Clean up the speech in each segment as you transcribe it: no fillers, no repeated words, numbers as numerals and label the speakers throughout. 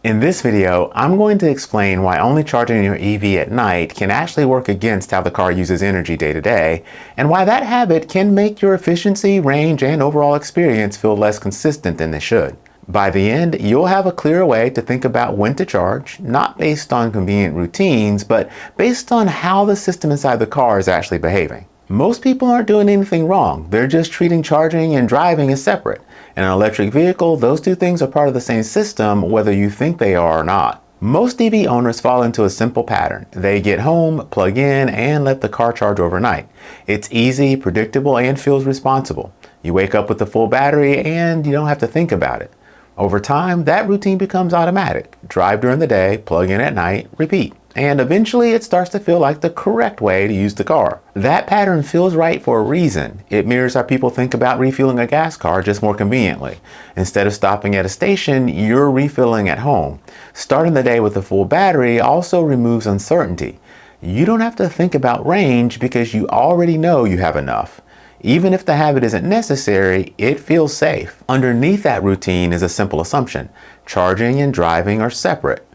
Speaker 1: In this video, I'm going to explain why only charging your EV at night can actually work against how the car uses energy day to day, and why that habit can make your efficiency, range, and overall experience feel less consistent than they should. By the end, you'll have a clearer way to think about when to charge, not based on convenient routines, but based on how the system inside the car is actually behaving. Most people aren't doing anything wrong. They're just treating charging and driving as separate. In an electric vehicle, those two things are part of the same system, whether you think they are or not. Most EV owners fall into a simple pattern. They get home, plug in, and let the car charge overnight. It's easy, predictable, and feels responsible. You wake up with a full battery and you don't have to think about it. Over time, that routine becomes automatic. Drive during the day, plug in at night, repeat. And eventually it starts to feel like the correct way to use the car. That pattern feels right for a reason. It mirrors how people think about refueling a gas car, just more conveniently. Instead of stopping at a station, you're refilling at home. Starting the day with a full battery also removes uncertainty. You don't have to think about range because you already know you have enough. Even if the habit isn't necessary, it feels safe. Underneath that routine is a simple assumption. Charging and driving are separate.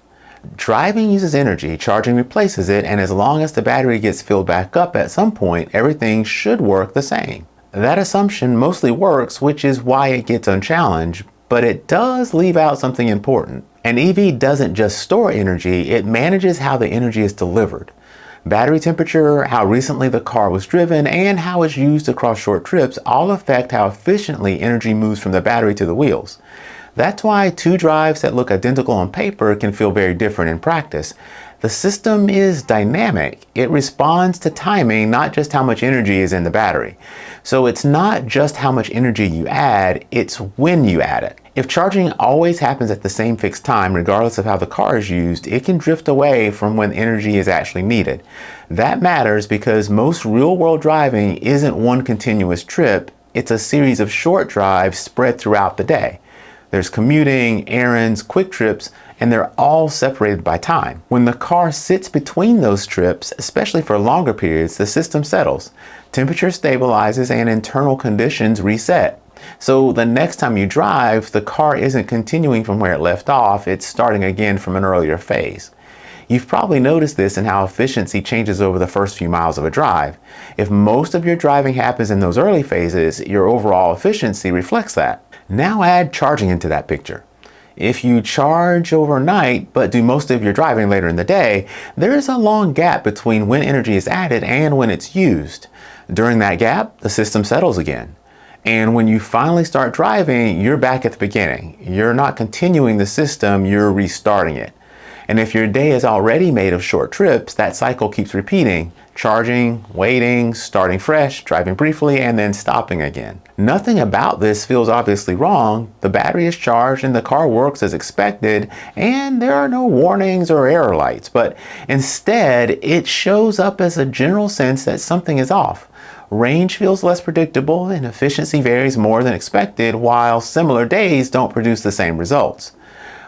Speaker 1: Driving uses energy, charging replaces it, and as long as the battery gets filled back up at some point, everything should work the same. That assumption mostly works, which is why it gets unchallenged, but it does leave out something important. An EV doesn't just store energy, it manages how the energy is delivered. Battery temperature, how recently the car was driven, and how it's used across short trips all affect how efficiently energy moves from the battery to the wheels. That's why two drives that look identical on paper can feel very different in practice. The system is dynamic. It responds to timing, not just how much energy is in the battery. So it's not just how much energy you add, it's when you add it. If charging always happens at the same fixed time, regardless of how the car is used, it can drift away from when energy is actually needed. That matters because most real-world driving isn't one continuous trip, it's a series of short drives spread throughout the day. There's commuting, errands, quick trips, and they're all separated by time. When the car sits between those trips, especially for longer periods, the system settles. Temperature stabilizes and internal conditions reset. So the next time you drive, the car isn't continuing from where it left off, it's starting again from an earlier phase. You've probably noticed this in how efficiency changes over the first few miles of a drive. If most of your driving happens in those early phases, your overall efficiency reflects that. Now add charging into that picture. If you charge overnight but do most of your driving later in the day, there is a long gap between when energy is added and when it's used. During that gap, the system settles again. And when you finally start driving, you're back at the beginning. You're not continuing the system, you're restarting it. And if your day is already made of short trips, that cycle keeps repeating. Charging, waiting, starting fresh, driving briefly, and then stopping again. Nothing about this feels obviously wrong. The battery is charged and the car works as expected, and there are no warnings or error lights, but instead it shows up as a general sense that something is off. Range feels less predictable and efficiency varies more than expected, while similar days don't produce the same results.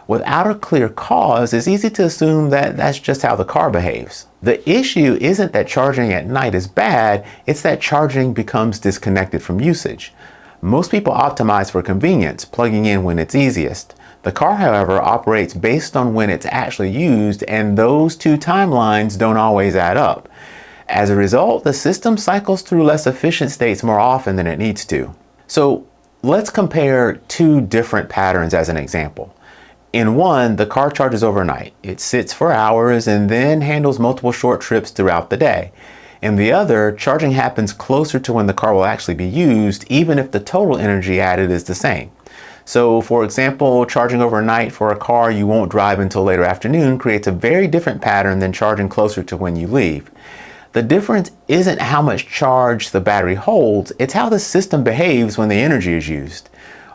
Speaker 1: Without a clear cause, it's easy to assume that that's just how the car behaves. The issue isn't that charging at night is bad, it's that charging becomes disconnected from usage. Most people optimize for convenience, plugging in when it's easiest. The car, however, operates based on when it's actually used, and those two timelines don't always add up. As a result, the system cycles through less efficient states more often than it needs to. So let's compare two different patterns as an example. In one, the car charges overnight. It sits for hours and then handles multiple short trips throughout the day. In the other, charging happens closer to when the car will actually be used, even if the total energy added is the same. So, for example, charging overnight for a car you won't drive until later afternoon creates a very different pattern than charging closer to when you leave. The difference isn't how much charge the battery holds, it's how the system behaves when the energy is used.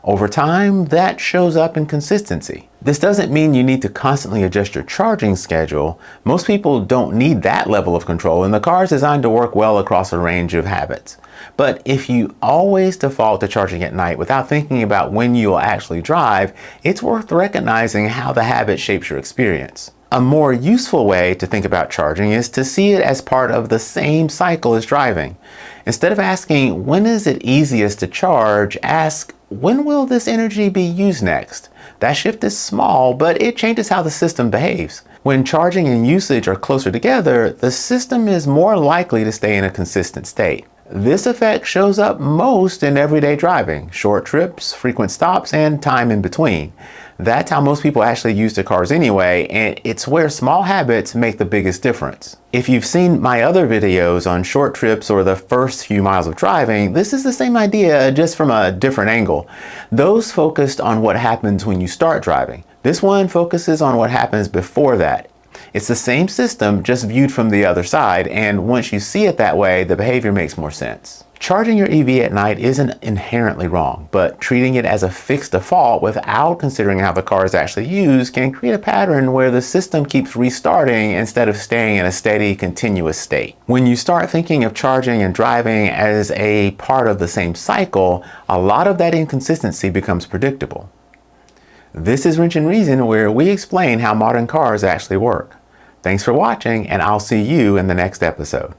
Speaker 1: Over time, that shows up in consistency. This doesn't mean you need to constantly adjust your charging schedule. Most people don't need that level of control, and the car is designed to work well across a range of habits. But if you always default to charging at night without thinking about when you'll actually drive, it's worth recognizing how the habit shapes your experience. A more useful way to think about charging is to see it as part of the same cycle as driving. Instead of asking, when is it easiest to charge, ask, when will this energy be used next? That shift is small, but it changes how the system behaves. When charging and usage are closer together, the system is more likely to stay in a consistent state. This effect shows up most in everyday driving, short trips, frequent stops, and time in between. That's how most people actually use their cars anyway, and it's where small habits make the biggest difference. If you've seen my other videos on short trips or the first few miles of driving, this is the same idea, just from a different angle. Those focused on what happens when you start driving. This one focuses on what happens before that. It's the same system, just viewed from the other side, and once you see it that way, the behavior makes more sense. Charging your EV at night isn't inherently wrong, but treating it as a fixed default without considering how the car is actually used can create a pattern where the system keeps restarting instead of staying in a steady, continuous state. When you start thinking of charging and driving as a part of the same cycle, a lot of that inconsistency becomes predictable. This is Wrench and Reason, where we explain how modern cars actually work. Thanks for watching, and I'll see you in the next episode.